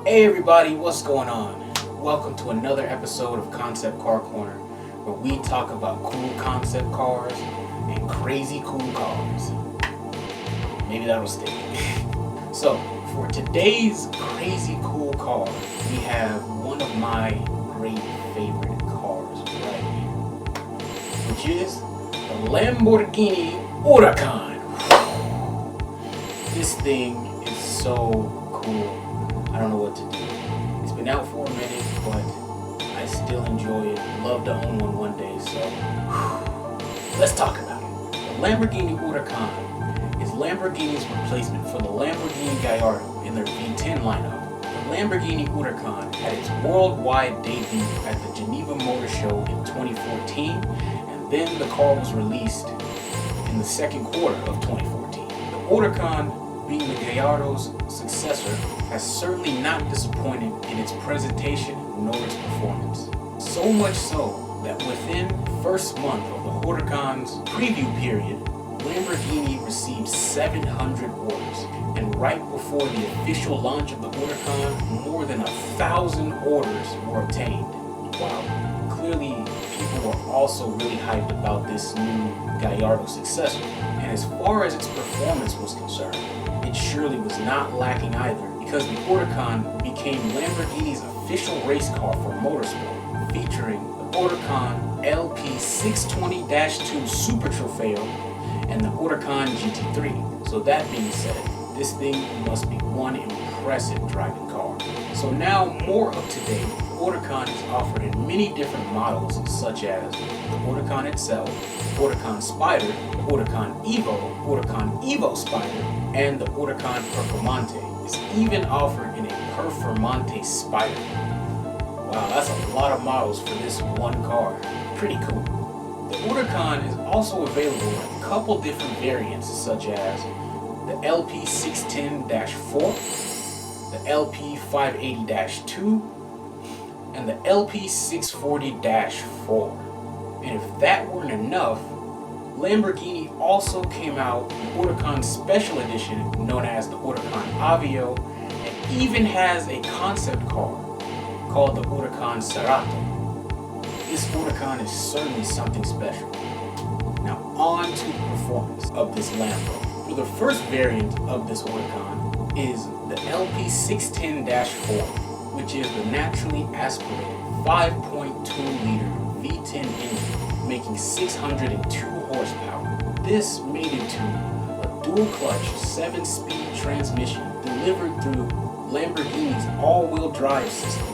Hey everybody, what's going on? Welcome to another episode of Concept Car Corner, where we talk about cool concept cars and crazy cool cars. Maybe that'll stick. So, for today's crazy cool car, we have one of my great favorite cars right here, which is the Lamborghini Huracan. This thing is so cool. I don't know what to do. It's been out for a minute, but I still enjoy it. Love to own one day, so let's talk about it. The Lamborghini Huracan is Lamborghini's replacement for the Lamborghini Gallardo in their V10 lineup. The Lamborghini Huracan had its worldwide debut at the Geneva Motor Show in 2014, and then the car was released in the second quarter of 2014. The Huracan, being the Gallardo's successor, has certainly not disappointed in its presentation nor its performance. So much so that within the first month of the Huracan's preview period, Lamborghini received 700 orders, and right before the official launch of the Huracan, more than 1,000 orders were obtained. Wow. Clearly, people were also really hyped about this new Gallardo successor, and as far as its performance was concerned, it surely was not lacking either, because the Huracan became Lamborghini's official race car for motorsport, featuring the Huracan LP620-2 Super Trofeo and the Huracan GT3. So that being said, this thing must be one impressive driving car. So now, more up to date, Huracan is offered in many different models, such as the Huracan itself, Huracan Spider, the Huracan Evo, Huracan Evo Spider, and the Huracan Performante. It's even offered in a Performante Spider. Wow, that's a lot of models for this one car. Pretty cool. The Huracan is also available in a couple different variants, such as the LP610-4, the LP580-2, and the LP640-4. And if that weren't enough, Lamborghini also came out with the Huracan Special Edition known as the Huracan Avio, and even has a concept car called the Huracan Cerato. This Huracan is certainly something special. Now on to the performance of this Lambo. For the first variant of this Huracan is the LP610-4, which is the naturally aspirated 5.2-liter V10 engine, making 602 horsepower. This made it to a dual-clutch 7-speed transmission delivered through Lamborghini's all-wheel drive system.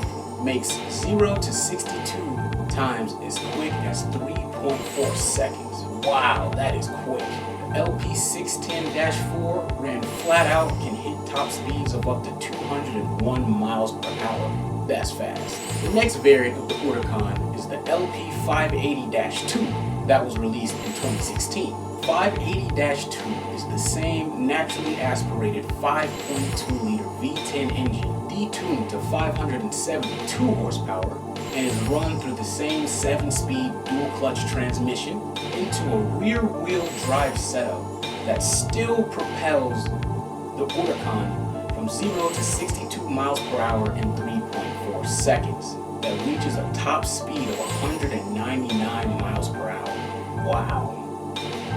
Makes 0 to 62 times as quick as 3.4 seconds. Wow, that is quick. The LP610-4 ran flat out, can hit top speeds of up to 201 miles per hour. That's fast. The next variant of the Huracan is the LP580-2 that was released in 2016. 580-2 is the same naturally aspirated 5.2-liter V10 engine, detuned to 572 horsepower, and is run through the same 7-speed dual-clutch transmission into a rear-wheel drive setup that still propels the Huracan from 0 to 62 miles per hour in 3.4 seconds, that reaches a top speed of 199 miles per hour. Wow.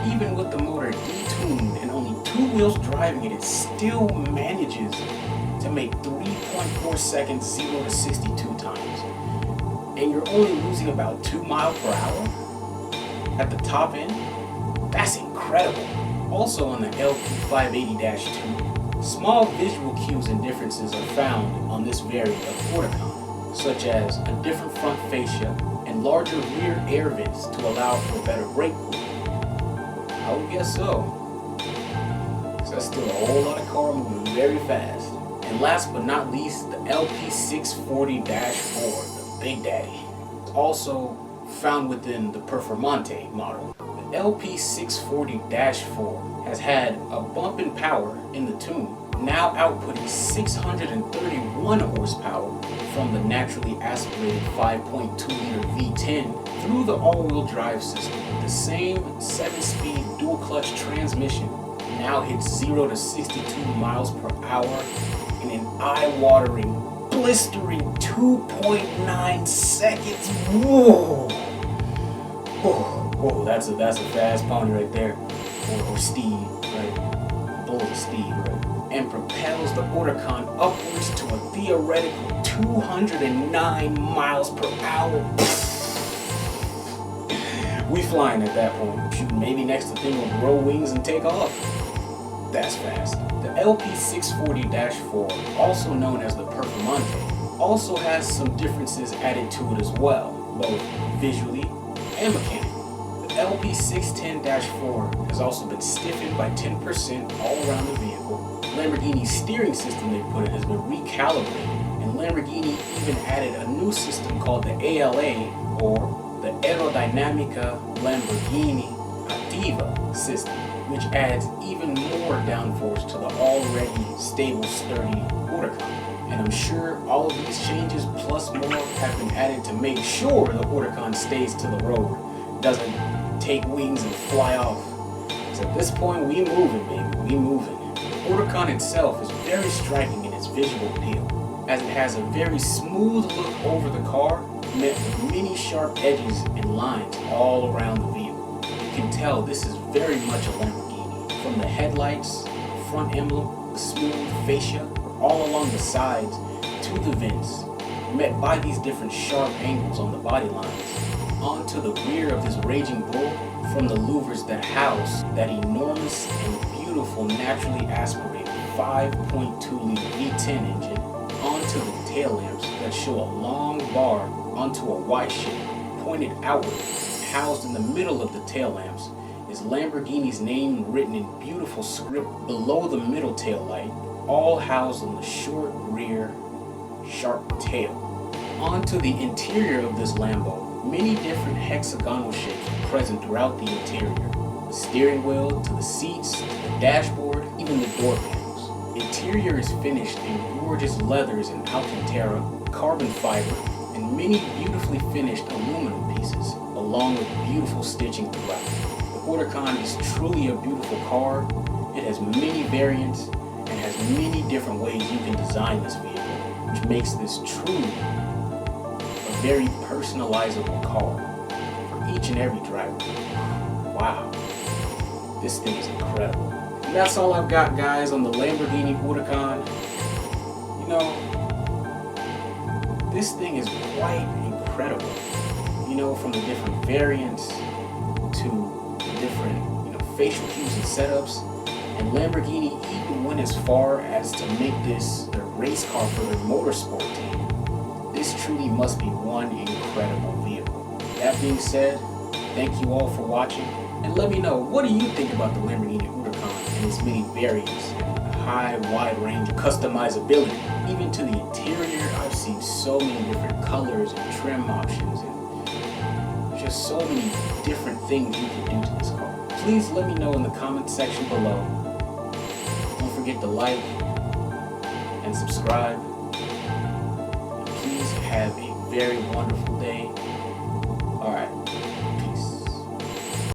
Even with the motor detuned and only 2 wheels driving it, it still manages to make 3.4 seconds 0 to 62 times. And you're only losing about 2 miles per hour at the top end? That's incredible. Also on the LP580-2, small visual cues and differences are found on this variant of Huracan, such as a different front fascia and larger rear air vents to allow for better brake cooling. I would guess so. So that's still a whole lot of car moving very fast. And last but not least, the LP640-4, the Big Daddy, also found within the Performante model. The LP640-4 has had a bump in power in the tune, now outputting 631 horsepower from the naturally aspirated 5.2-liter V10 through the all-wheel drive system. The same 7-speed dual-clutch transmission now hits 0 to 62 miles per hour in an eye-watering blistering 2.9 seconds. Whoa! Whoa, that's a fast pony right there. Or steed, right? Bull is a steed, right? And propels the Huracan upwards to a theoretical 209 miles per hour. We flying at that point. Shoot, maybe next the thing will grow wings and take off. That's fast. The LP640-4, also known as the Performante, also has some differences added to it as well, both visually and mechanically. The LP610-4 has also been stiffened by 10% all around the vehicle. Lamborghini's steering system they put in has been recalibrated, and Lamborghini even added a new system called the ALA, or the Aerodinamica Lamborghini Attiva system, which adds even more downforce to the already stable, sturdy Huracan. And I'm sure all of these changes plus more have been added to make sure the Huracan stays to the road, doesn't take wings and fly off. So at this point, we moving, baby, we moving. The Huracan itself is very striking in its visual appeal, as it has a very smooth look over the car, met with many sharp edges and lines all around the vehicle. You can tell this is very much a Lamborghini, from the headlights, front emblem, the smooth fascia, all along the sides to the vents, met by these different sharp angles on the body lines, onto the rear of this raging bull, from the louvers that house that enormous and beautiful naturally aspirated 5.2 liter V10 engine, onto the tail lamps that show a long bar onto a Y shape pointed outward. Housed in the middle of the tail lamps is Lamborghini's name written in beautiful script below the middle tail light, all housed on the short rear sharp tail. Onto the interior of this Lambo, many different hexagonal shapes are present throughout the interior. The steering wheel, to the seats, to the dashboard, even the door panels. Interior is finished in gorgeous leathers and Alcantara, carbon fiber, and many beautifully finished aluminum pieces, along with beautiful stitching throughout. The Huracan is truly a beautiful car. It has many variants and has many different ways you can design this vehicle, which makes this truly a very personalizable car for each and every driver. Wow, this thing is incredible. And that's all I've got, guys, on the Lamborghini Huracan. You know, this thing is quite incredible. You know, from the different variants to the different, facial cues and setups. And Lamborghini even went as far as to make this their race car for their motorsport team. This truly must be one incredible vehicle. That being said, thank you all for watching, and let me know, what do you think about the Lamborghini Huracan and its many variants and high, wide range of customizability? Even to the interior, I've seen so many different colors and trim options and just so many different things you can do to this car. Please let me know in the comment section below. Don't forget to like and subscribe. And please have a very wonderful day. Alright.